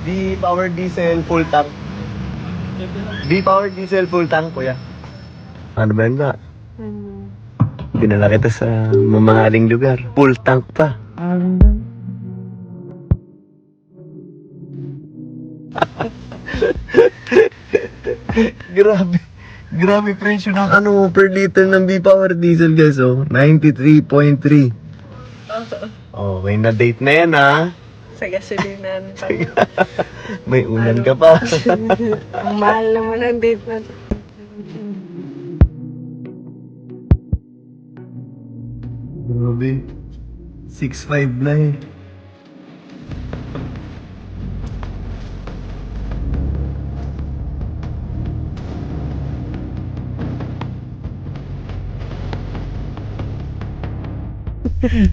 V-power diesel full tank. V-power diesel full tank, kuya. Ano ba yun ba? Pinala kita sa mamahaling lugar. Full tank pa. Grabe. Grabe presyo ng ano per liter ng V-power diesel guys, oh. 93.3. Oh, may na-date na yan, ha? Sa gasolinan pa. May ulan ka pa. Ang mahal naman ang date na to. Grabe. 6.5 na eh.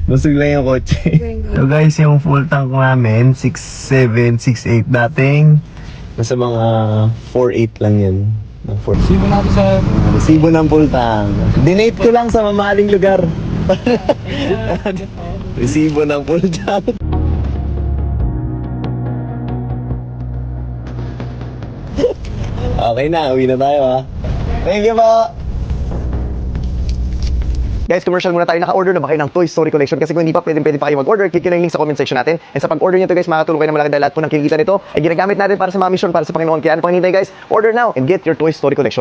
Busog lang yung kotse. So guys, yung full tank namin, 6.7, 6.8 dating. Nasa mga 4.8 lang yan. Sibo natin sa... Resibo ng full tank. Dinate ko lang sa mamahaling lugar. Resibo ng full tank. Okay na, uwi na tayo ha. Thank you po. Guys, commercial muna tayo. Naka-order na ba kayo ng Toy Story Collection? Kasi kung hindi pa, pwede pa kayo mag-order. Click nyo yung link sa comment section natin. And sa pag-order nyo to guys, makakatulong kayo na malaki dahil lahat po ng kinikita nito ay ginagamit natin para sa mga mission, para sa Panginoon. Kaya ano pang hinihintay guys? Order now and get your Toy Story Collection.